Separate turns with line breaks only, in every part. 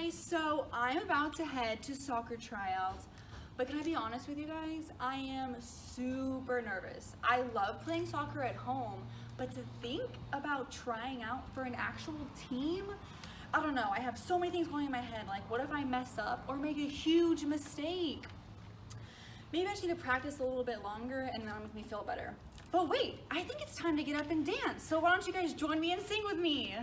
guys, so I'm about to head to soccer tryouts, but can I be honest with you guys? I am super nervous. I love playing soccer at home, but to think about trying out for an actual team, I don't know, I have so many things going in my head, like what if I mess up or make a huge mistake? Maybe I just need to practice a little bit longer and that'll make me feel better. But wait, I think it's time to get up and dance, so why don't you guys join me and sing with me?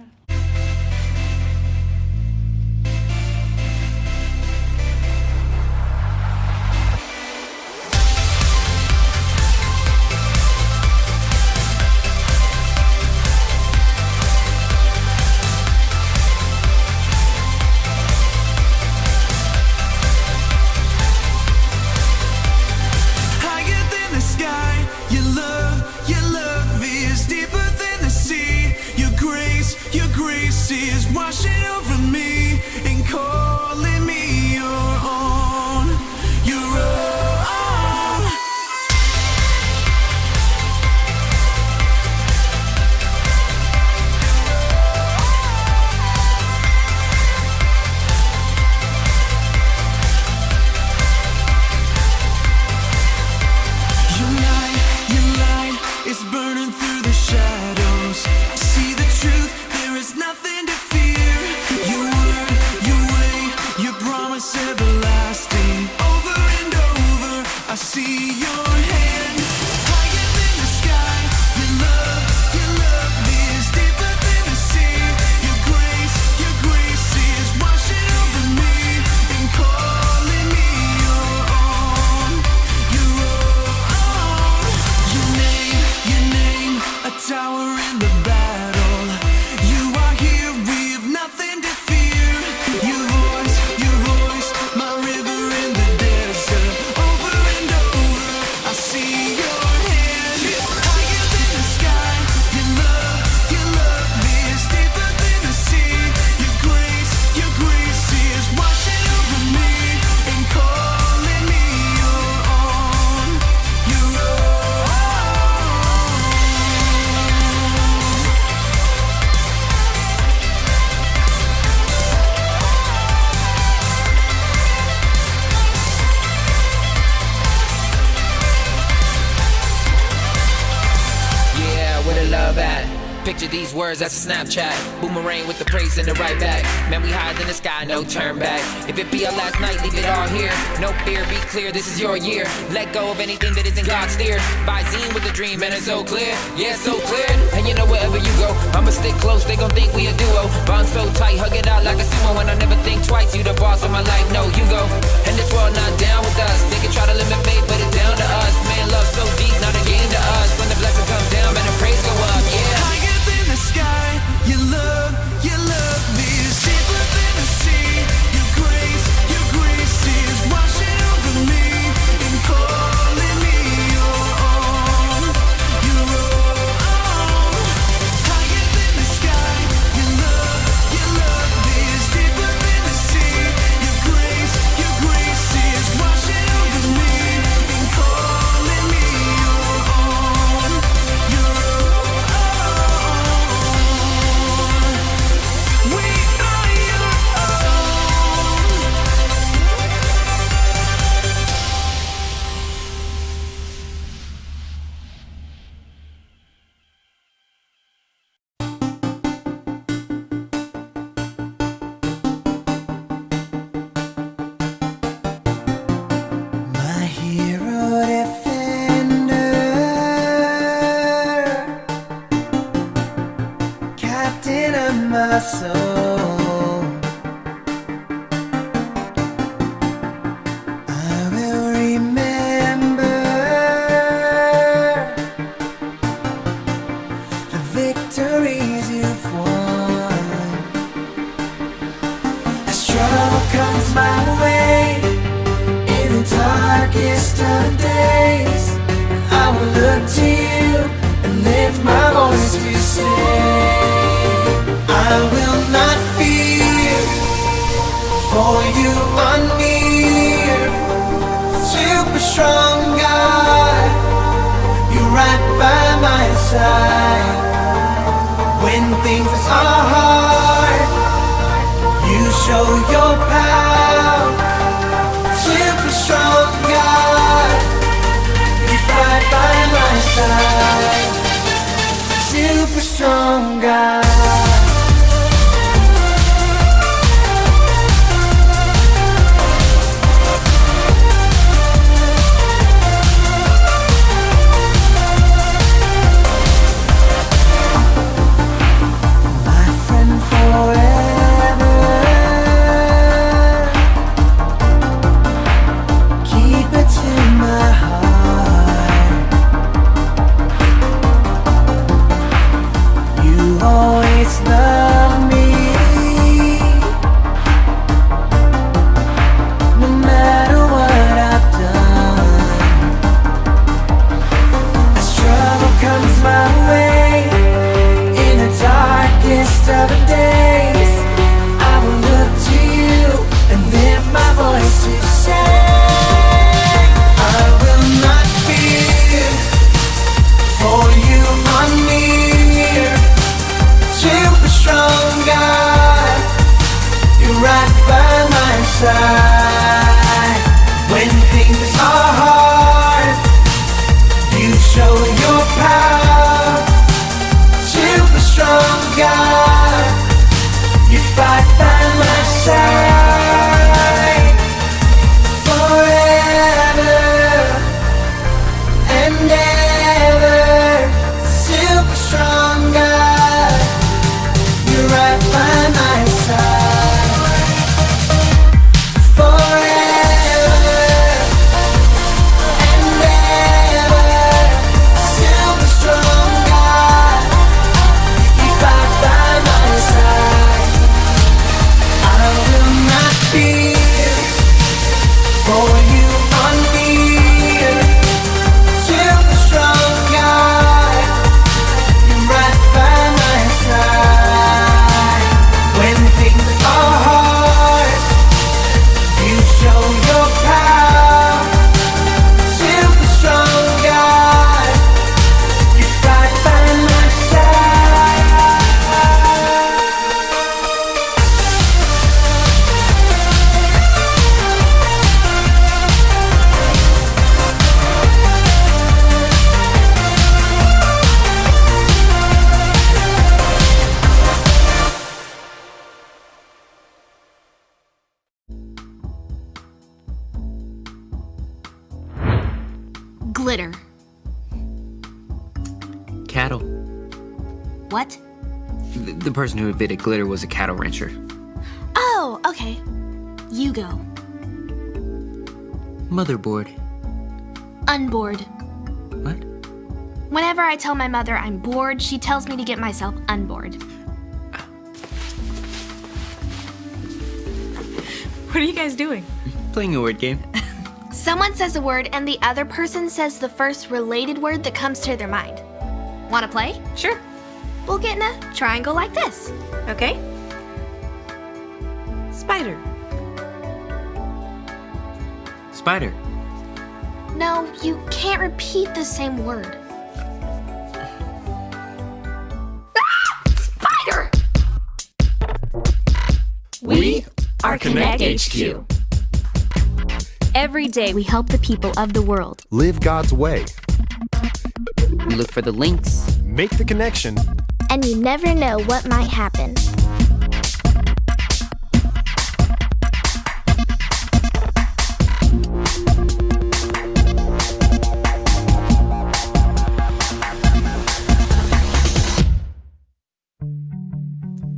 Is washing over me and calling me your own, your own. Your light is burning through the shadows. I see the truth, there is nothing to fear. Your word, your way, your promise everlasting. Over and over, I see your hand. Higher than the sky, your love is deeper than the sea. Your grace is washing over me and calling me your own, your own. Your name, a tower in the battle. You are here, we have nothing to fear. Your voice, my river in the desert. Over and over, I see your hand. Higher than the sky, your love is deeper than the sea. Your grace is washing over me and calling me your own, your own.
Yeah, where the love at? Picture these words, that's a Snapchat. Boomerang with the praise in the right back. Man, we higher than the sky, no turn back. If it be our last night, leave it all here. No fear, be clear, this is your year. Let go of anything that isn't God steered. Visine with a dream, man, it's so clear. Yeah, so clear. And you know wherever you go, I'ma stick close, they gon' think we a duo. Bond so tight, hug it out like a sumo. And I never think twice, you the boss of my life, no, you go. And this world not down with us. They can try to limit faith, but it's down to us. Man, love so deep, not a game to us. When the blessing comes down, man, the praise go up, yeah.
Higher than the sky, your love is deeper than the sea. Your grace is washing over me and calling me your own, your own. Higher than the sky, your love is deeper than the sea. Your grace is washing over me and calling me your own, your own. We are your own. My hero defender, captain of my soul. I will remember the victories you've won. As trouble comes my way in the darkest of days, I will look to you and lift my voice to say, I will not fear, for you are near. Super strong God, you're right by my side. When things are hard, you show show your power. Super strong God, you fight by my side. Super strong God. When things are hard, you show your power. Super strong God, you fight by my side. Forever and ever. Super strong God, you're right by my side.
Glitter.
Cattle.
What?
The person who invented glitter was a cattle rancher.
Oh, okay. You go.
Motherboard.
Unboard.
What?
Whenever I tell my mother I'm bored, she tells me to get myself unboard.
What are you guys doing?
Playing a word game.
Someone says a word and the other person says the first related word that comes to their mind. Wanna play?
Sure.
We'll get in a triangle like this.
Okay. Spider.
Spider.
No, you can't repeat the same word. Spider!
We are Connect HQ. Every day we help the people of the world.
Live God's way.
We look for the links.
Make the connection.
And you never know what might happen.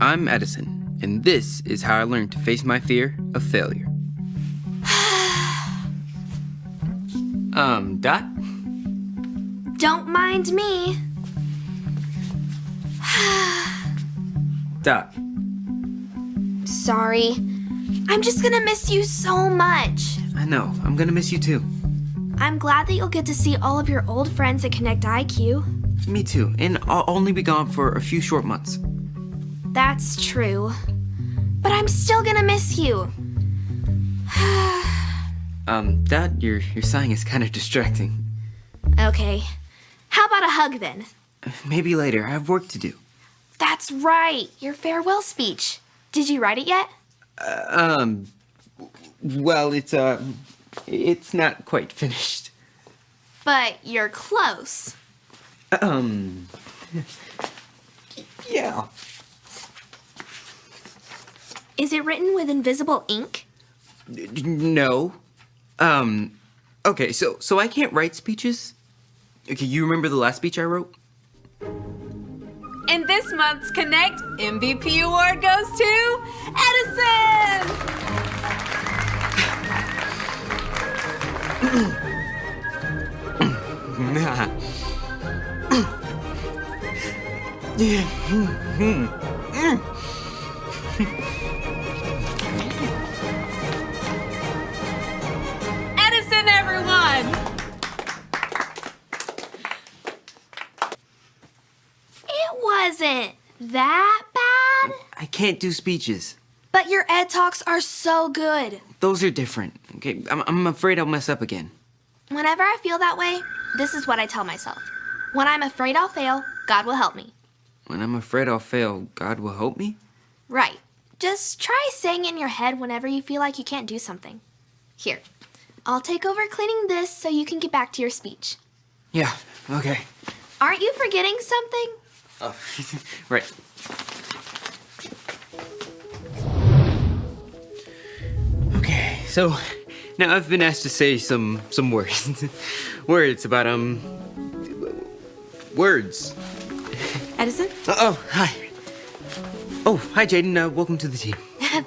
I'm Edison, and this is how I learned to face my fear of failure. Dot?
Don't mind me.
Dot.
Sorry. I'm just gonna miss you so much.
I know, I'm gonna miss you too.
I'm glad that you'll get to see all of your old friends at Connect IQ.
Me too, and I'll only be gone for a few short months.
That's true. But I'm still gonna miss you.
Dad, your sighing is kind of distracting.
Okay. How about a hug then?
Maybe later, I have work to do.
That's right, your farewell speech. Did you write it yet?
Well, it's not quite finished.
But you're close.
Yeah.
Is it written with invisible ink?
No. Okay, so I can't write speeches? Okay, you remember the last speech I wrote?
And this month's Connect MVP award goes to Edison! Edison, everyone!
It wasn't that bad.
I can't do speeches.
But your ed talks are so good.
Those are different. Okay, I'm afraid I'll mess up again.
Whenever I feel that way, this is what I tell myself. When I'm afraid I'll fail, God will help me.
When I'm afraid I'll fail, God will help me?
Right. Just try saying it in your head whenever you feel like you can't do something. Here, I'll take over cleaning this so you can get back to your speech.
Yeah, okay.
Aren't you forgetting something?
Oh, right. Okay, so now I've been asked to say some words. Words about, words.
Edison?
Oh, hi. Oh, hi, Jaden. Welcome to the team.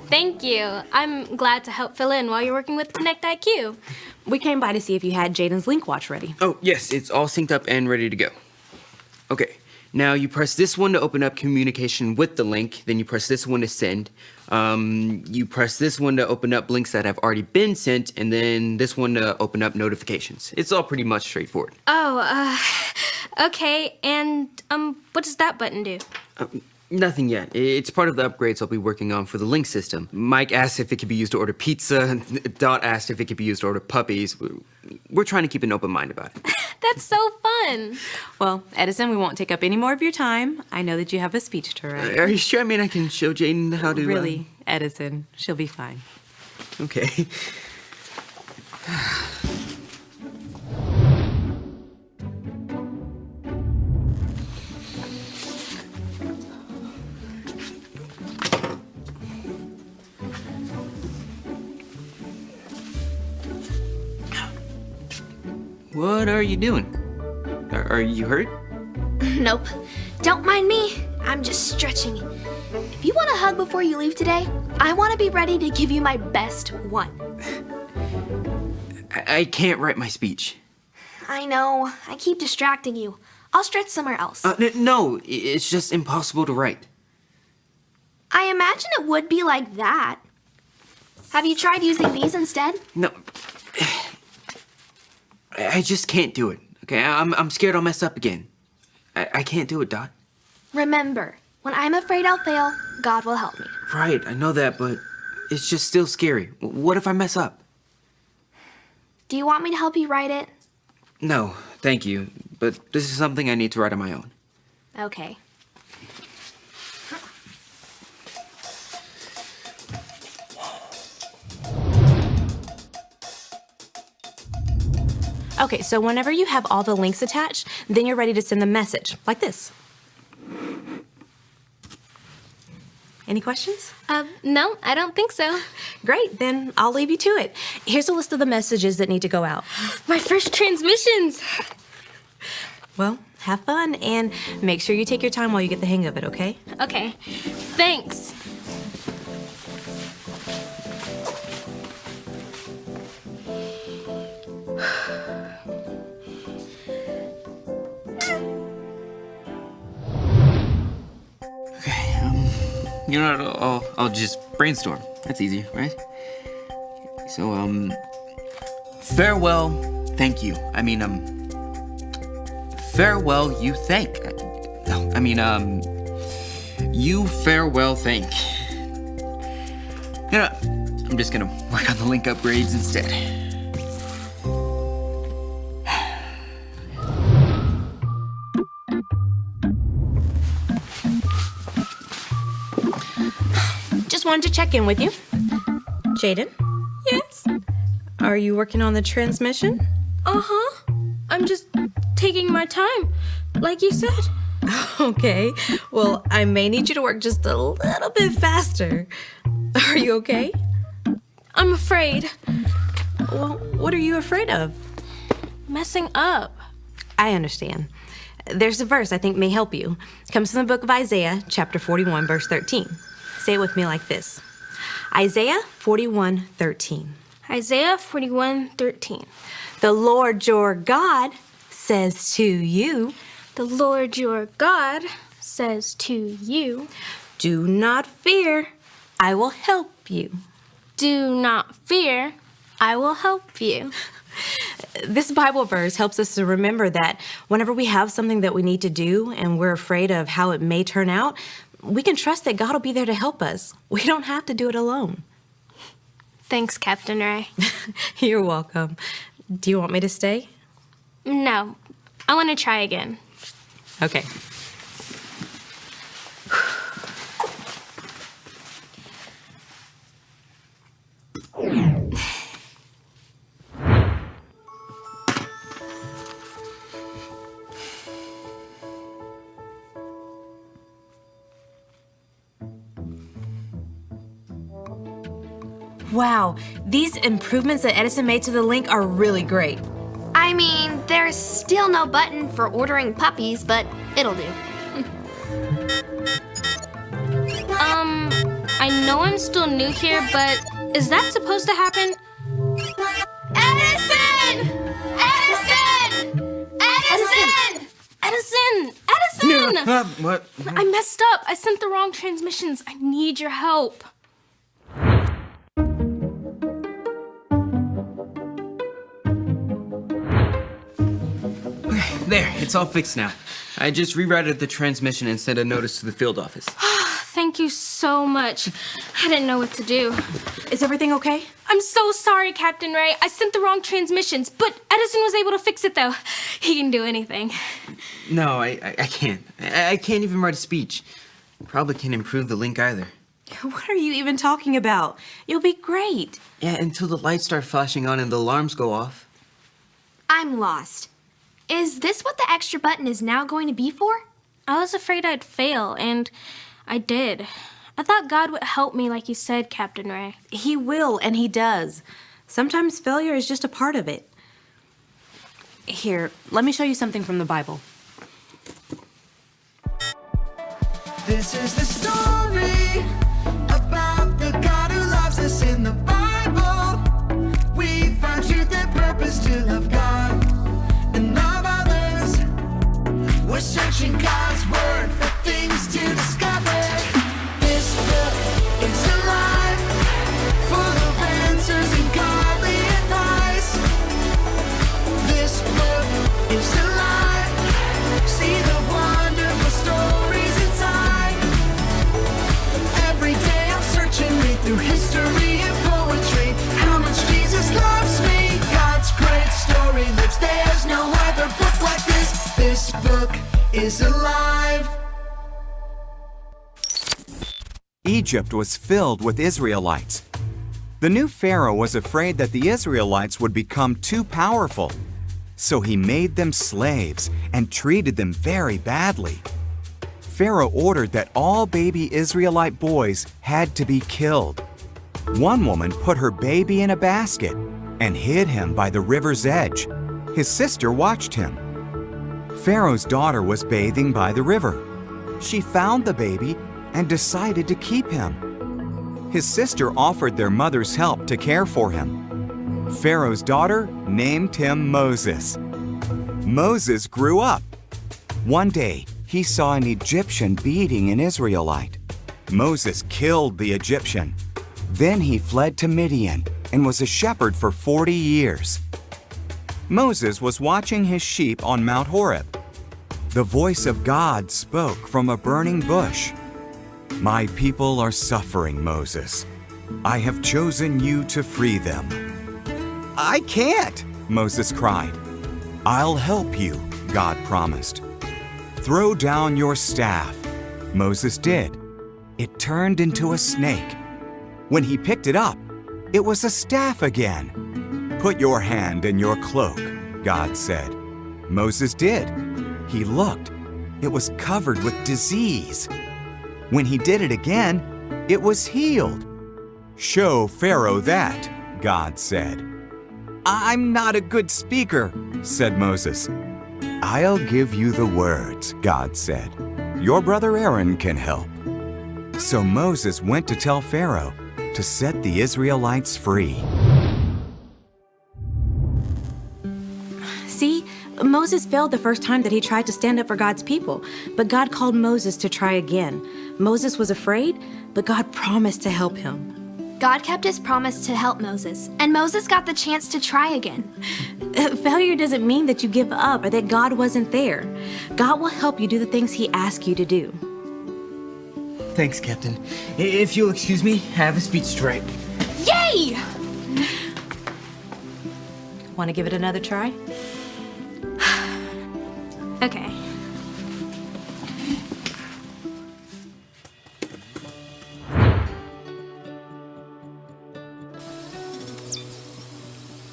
Thank you. I'm glad to help fill in while you're working with Connect IQ.
We came by to see if you had Jaden's link watch ready.
Oh, yes, it's all synced up and ready to go. Okay, now you press this one to open up communication with the link, then you press this one to send. You press this one to open up links that have already been sent, and then this one to open up notifications. It's all pretty much straightforward.
Oh, okay. And, what does that button do?
Nothing yet. It's part of the upgrades I'll be working on for the link system. Mike asked if it could be used to order pizza. Dot asked if it could be used to order puppies. We're trying to keep an open mind about it.
That's so fun.
Well, Edison, we won't take up any more of your time. I know that you have a speech to write.
Are you sure? I mean, I can show Jaden how to...
Really, Edison, she'll be fine.
Okay. What are you doing? Are you hurt?
Nope. Don't mind me. I'm just stretching. If you want a hug before you leave today, I want to be ready to give you my best one.
I can't write my speech.
I know. I keep distracting you. I'll stretch somewhere else.
No, it's just impossible to write.
I imagine it would be like that. Have you tried using these instead?
No. I just can't do it. Okay, I'm scared I'll mess up again. I can't do it, Dot.
Remember, when I'm afraid I'll fail, God will help me.
Right, I know that, but it's just still scary. What if I mess up?
Do you want me to help you write it?
No, thank you. But this is something I need to write on my own.
Okay.
Okay, so whenever you have all the links attached, then you're ready to send the message, like this. Any questions?
No, I don't think so.
Great, then I'll leave you to it. Here's a list of the messages that need to go out.
My first transmissions.
Well, have fun, and make sure you take your time while you get the hang of it, okay?
Okay, thanks.
You know what, I'll just brainstorm. That's easy, right? So, farewell, thank you. I mean, farewell, you thank. No, I mean, you farewell, thank. You know what? I'm just gonna work on the link upgrades instead.
Just wanted to check in with you. Jaden? Yes? Are you working on the transmission?
Uh-huh. I'm just taking my time, like you said.
Okay. Well, I may need you to work just a little bit faster. Are you okay?
I'm afraid.
Well, what are you afraid of?
Messing up.
I understand. There's a verse I think may help you. It comes from the book of Isaiah, chapter 41, verse 13. Say it with me like this. Isaiah 41:13.
Isaiah 41:13.
The Lord your God says to you,
The Lord your God says to you,
do not fear, I will help you.
do not fear, I will help you.
This Bible verse helps us to remember that whenever we have something that we need to do and we're afraid of how it may turn out, we can trust that God will be there to help us. We don't have to do it alone.
Thanks, Captain Ray.
You're welcome. Do you want me to stay?
No, I want to try again.
Okay. Wow, these improvements that Edison made to the link are really great.
I mean, there's still no button for ordering puppies, but it'll do.
I know I'm still new here, but is that supposed to happen?
Edison! Edison! Edison!
Edison!
What?
I messed up. I sent the wrong transmissions. I need your help.
There, it's all fixed now. I just rerouted the transmission and sent a notice to the field office.
Thank you so much. I didn't know what to do.
Is everything okay?
I'm so sorry, Captain Ray. I sent the wrong transmissions, but Edison was able to fix it, though. He can do anything.
No, I can't. I can't even write a speech. Probably can't improve the link either.
What are you even talking about? You'll be great.
Yeah, until the lights start flashing on and the alarms go off.
I'm lost. Is this what the extra button is now going to be for?
I was afraid I'd fail, and I did. I thought God would help me like you said, Captain Ray.
He will, and he does. Sometimes failure is just a part of it. Here, let me show you something from the Bible.
This is the story about the God who loves us in the Bible. We find truth and purpose to love God and love others. We're searching God's word for things to discover. This book is alive, full of answers and godly advice. This book is alive. See the wonderful stories inside. Every day I'm searching, read through history and poetry. How much Jesus loves me. God's great story lives. There's no other book like this. This book is alive.
Egypt was filled with Israelites. The new Pharaoh was afraid that the Israelites would become too powerful, so he made them slaves and treated them very badly. Pharaoh ordered that all baby Israelite boys had to be killed. One woman put her baby in a basket and hid him by the river's edge. His sister watched him. Pharaoh's daughter was bathing by the river. She found the baby and decided to keep him. His sister offered their mother's help to care for him. Pharaoh's daughter named him Moses. Moses grew up. One day, he saw an Egyptian beating an Israelite. Moses killed the Egyptian. Then he fled to Midian and was a shepherd for 40 years. Moses was watching his sheep on Mount Horeb. The voice of God spoke from a burning bush. "My people are suffering, Moses. I have chosen you to free them." "I can't," Moses cried. "I'll help you," God promised. "Throw down your staff." Moses did. It turned into a snake. When he picked it up, It was a staff again. "Put your hand in your cloak," God said. Moses did. He looked. It was covered with disease. When he did it again, it was healed. "Show Pharaoh that," God said. "I'm not a good speaker," said Moses. "I'll give you the words," God said. "Your brother Aaron can help." So Moses went to tell Pharaoh to set the Israelites free.
See, Moses failed the first time that he tried to stand up for God's people, but God called Moses to try again. Moses was afraid, but God promised to help him.
God kept his promise to help Moses, and Moses got the chance to try again.
Failure doesn't mean that you give up or that God wasn't there. God will help you do the things he asks you to do.
Thanks, Captain. If you'll excuse me, I have a speech to write.
Yay!
Want to give it another try?
Okay.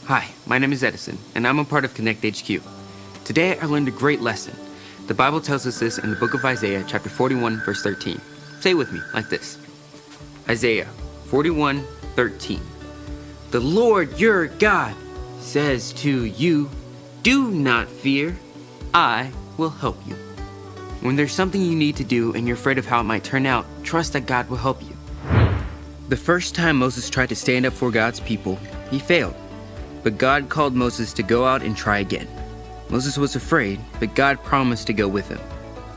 Hi, my name is Edison, and I'm a part of Connect HQ. Today, I learned a great lesson. The Bible tells us this in the book of Isaiah, chapter 41, verse 13. Say it with me, like this. Isaiah 41:13. "The Lord your God says to you, do not fear, I will help you." When there's something you need to do and you're afraid of how it might turn out, trust that God will help you. The first time Moses tried to stand up for God's people, he failed. But God called Moses to go out and try again. Moses was afraid, but God promised to go with him.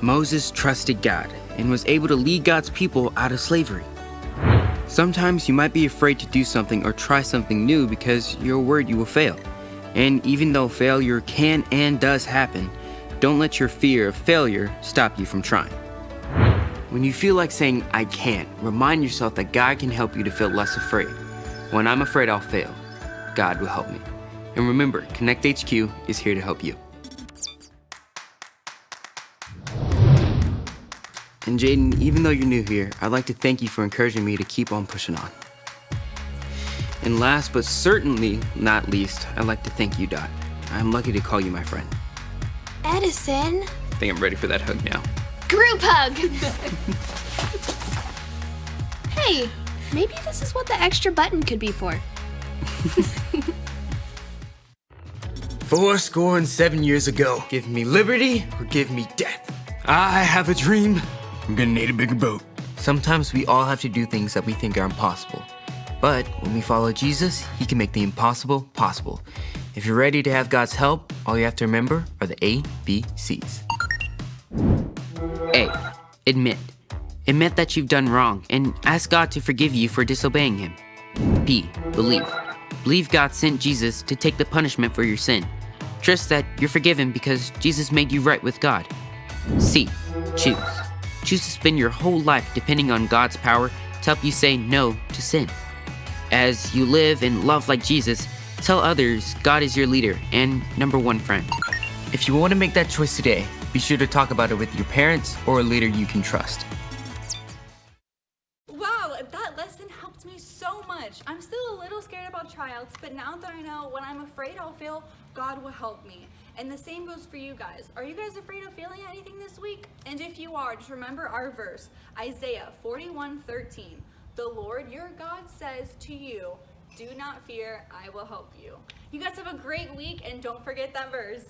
Moses trusted God and was able to lead God's people out of slavery. Sometimes you might be afraid to do something or try something new because you're worried you will fail. And even though failure can and does happen, don't let your fear of failure stop you from trying. When you feel like saying, "I can't," remind yourself that God can help you to feel less afraid. When I'm afraid I'll fail, God will help me. And remember, Connect HQ is here to help you. And Jaden, even though you're new here, I'd like to thank you for encouraging me to keep on pushing on. And last but certainly not least, I'd like to thank you, Dot. I'm lucky to call you my friend.
Edison.
I think I'm ready for that hug now.
Group hug! Hey, maybe this is what the extra button could be for.
77 years ago, give me liberty or give me death. I have a dream. I'm gonna need a bigger boat. Sometimes we all have to do things that we think are impossible. But when we follow Jesus, he can make the impossible possible. If you're ready to have God's help, all you have to remember are the ABCs. A. Admit. Admit that you've done wrong and ask God to forgive you for disobeying him. B. Believe. Believe God sent Jesus to take the punishment for your sin. Trust that you're forgiven because Jesus made you right with God. C. Choose. Choose to spend your whole life depending on God's power to help you say no to sin. As you live and love like Jesus, tell others God is your leader and number one friend. If you want to make that choice today, be sure to talk about it with your parents or a leader you can trust.
Wow, that lesson helped me so much. I'm still a little scared about tryouts, but now that I know when I'm afraid I'll fail, God will help me. And the same goes for you guys. Are you guys afraid of failing at anything this week? And if you are, just remember our verse, Isaiah 41:13. The Lord your God says to you, do not fear, I will help you. You guys have a great week and don't forget that verse.